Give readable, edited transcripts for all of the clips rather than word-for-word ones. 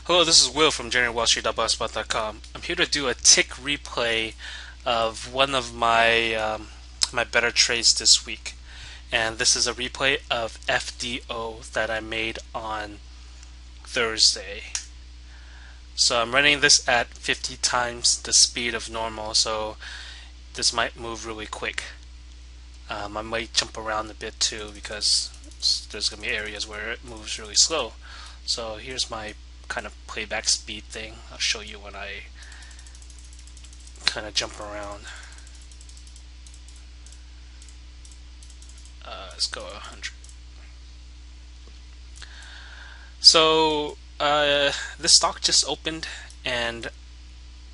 Hello, this is Will from GenerateWallStreet.blogspot.com. I'm here to do a tick replay of one of my better trades this week, and this is a replay of FDO that I made on Thursday. So I'm running this at 50 times the speed of normal, so this might move really quick. I might jump around a bit too because there's going to be areas where it moves really slow. So here's my kind of playback speed thing. I'll show you when I kind of jump around. Let's go 100. So this stock just opened, and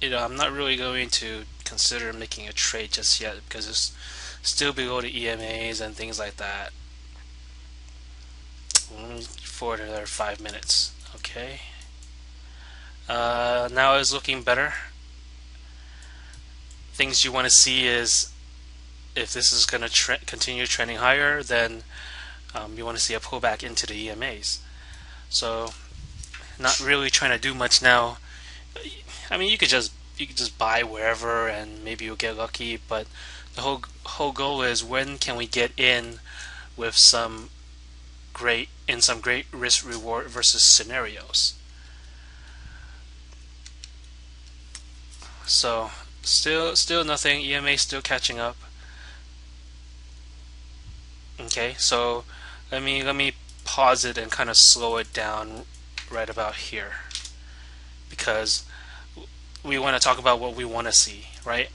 I'm not really going to consider making a trade just yet because it's still below the EMAs and things like that. For another 5 minutes. Okay. Now it's looking better. Things you want to see is if this is going to continue trending higher, then you want to see a pullback into the EMAs. So, not really trying to do much now. I mean, you could just buy wherever and maybe you'll get lucky. But the whole goal is when can we get in with some great risk reward versus scenarios. So still nothing. EMA still catching up. Okay, so let me pause it and kind of slow it down right about here, because we want to talk about what we want to see, right?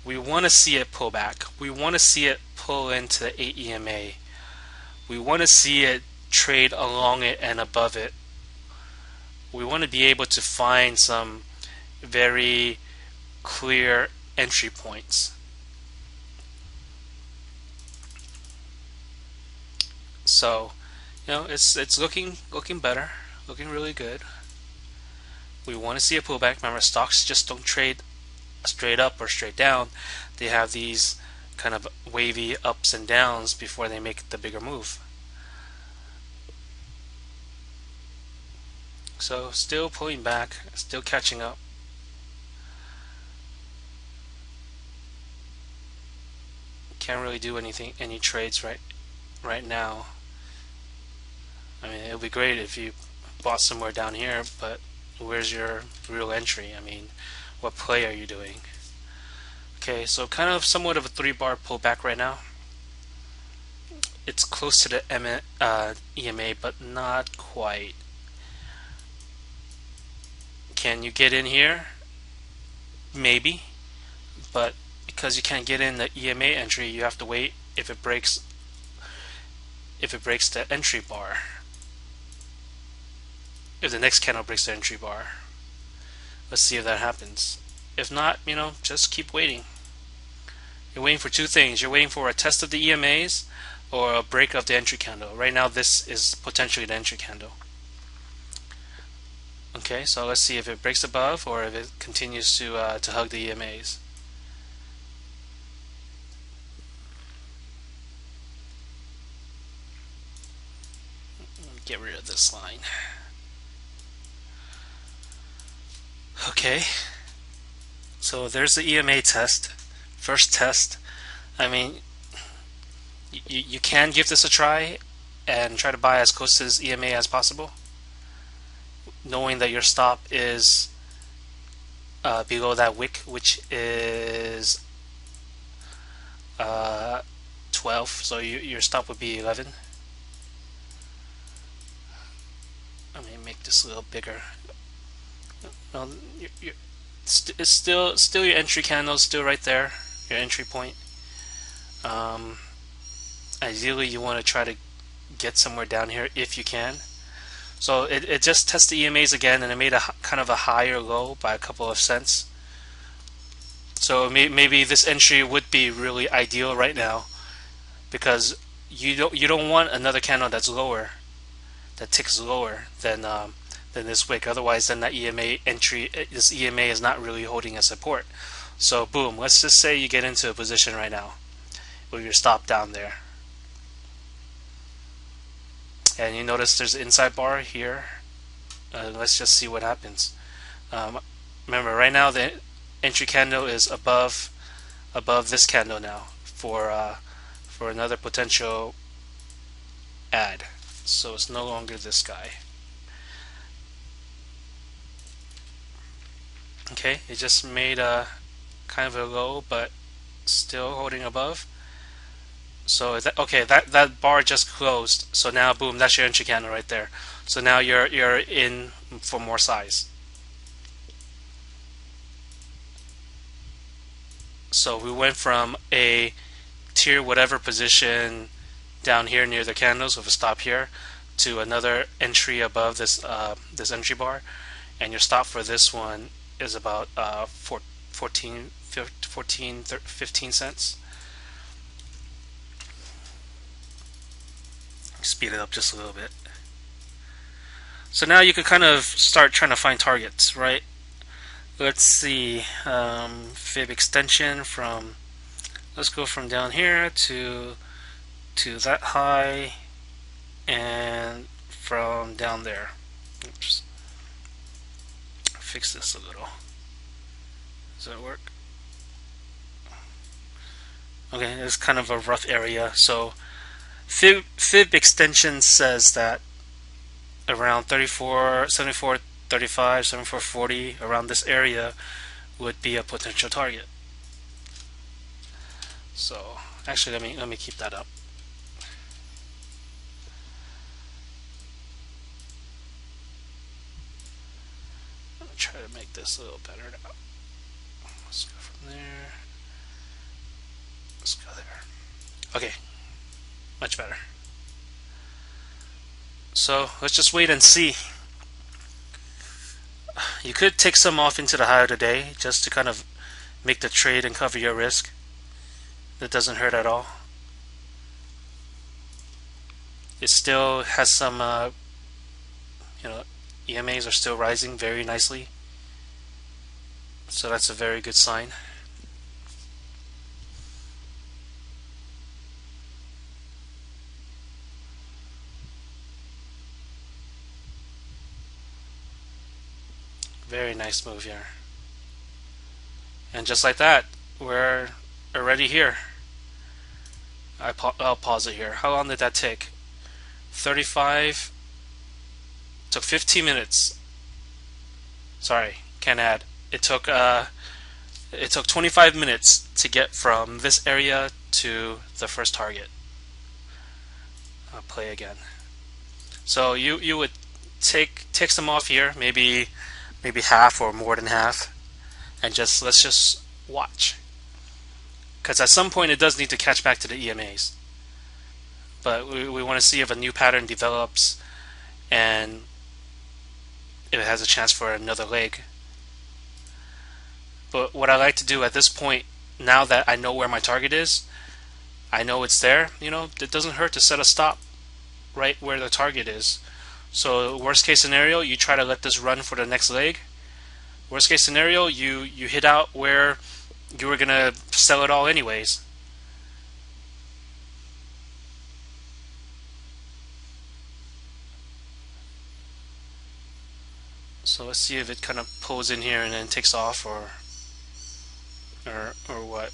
We want to see it pull back. We want to see it pull into the 8 EMA. We want to see it trade along it and above it. We want to be able to find some very clear entry points. So, it's looking better, looking really good. We want to see a pullback. Remember, stocks just don't trade straight up or straight down. They have these kind of wavy ups and downs before they make the bigger move. So still pulling back, still catching up. Can't really do any trades right now. I mean, it would be great if you bought somewhere down here, but where's your real entry? I mean, what play are you doing? Okay, so kind of somewhat of a 3-bar pullback right now. It's close to the EMA, but not quite. Can you get in here? Maybe, but because you can't get in the EMA entry, you have to wait if it breaks the entry bar. If the next candle breaks the entry bar. Let's see if that happens. If not, just keep waiting. You're waiting for two things. You're waiting for a test of the EMAs or a break of the entry candle. Right now this is potentially the entry candle. Okay, so let's see if it breaks above or if it continues to hug the EMAs. Get rid of this line. Okay, so there's the EMA test. First test. I mean, you can give this a try and try to buy as close to this EMA as possible, knowing that your stop is below that wick, which is 12, so your stop would be 11. Let me make this a little bigger. No, it's still your entry candle, still right there, your entry point. Ideally, you want to try to get somewhere down here if you can. So it just tested the EMAs again, and it made a kind of a higher low by a couple of cents. So maybe this entry would be really ideal right now, because you don't want another candle that's lower, that ticks lower than this wick. Otherwise, then that EMA entry, this EMA is not really holding a support. So boom, let's just say you get into a position right now with your stop down there. And you notice there's an inside bar here. Let's just see what happens. Um, Remember, right now the entry candle is above this candle now for another potential add. So it's no longer this guy. Okay, it just made a kind of a low, but still holding above. So that bar just closed. So now, boom, that's your entry candle right there. So now you're in for more size. So we went from a tier whatever position down here near the candles with a stop here to another entry above this entry bar, and your stop for this one is about 15 cents. Speed it up just a little bit. So now you could kind of start trying to find targets, right? Let's see, fib extension from, let's go from down here to that high, and from down there. Oops. Fix this a little. Does that work? Okay, it's kind of a rough area. So fib extension says that around 34, 74, 35, 74, 40, around this area would be a potential target. So actually, let me keep that up. Let me try to make this a little better now. Let's go from there. Let's go there. Okay, much better. So let's just wait and see. You could take some off into the higher today just to kind of make the trade and cover your risk. That doesn't hurt at all. It still has some, EMAs are still rising very nicely. So that's a very good sign. Very nice move here. And just like that, we're already here. I'll pause it here. How long did that take? 35. Took 15 minutes. Sorry, can't add. It took 25 minutes to get from this area to the first target. I'll play again. So you would take some off here, maybe half or more than half, and let's just watch. Because at some point it does need to catch back to the EMAs. But we want to see if a new pattern develops and if it has a chance for another leg. But what I like to do at this point, now that I know where my target is, I know it's there, it doesn't hurt to set a stop right where the target is. So worst case scenario, you try to let this run for the next leg. Worst case scenario, you hit out where you were gonna sell it all anyways. So let's see if it kind of pulls in here and then takes off, or what.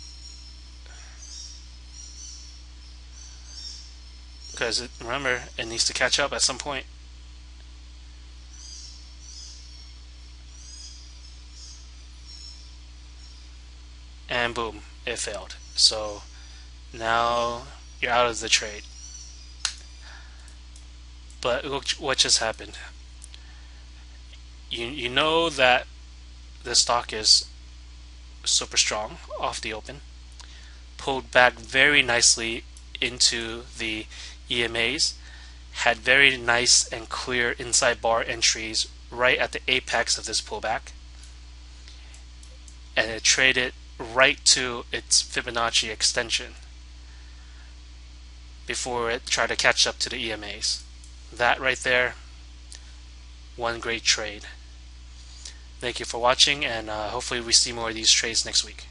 Because remember, it needs to catch up at some point. And boom, it failed. So now you're out of the trade. But look what just happened. You know that the stock is super strong off the open, pulled back very nicely into the EMAs, had very nice and clear inside bar entries right at the apex of this pullback, and it traded right to its Fibonacci extension before it tried to catch up to the EMAs. That right there, one great trade. Thank you for watching, and hopefully we see more of these trades next week.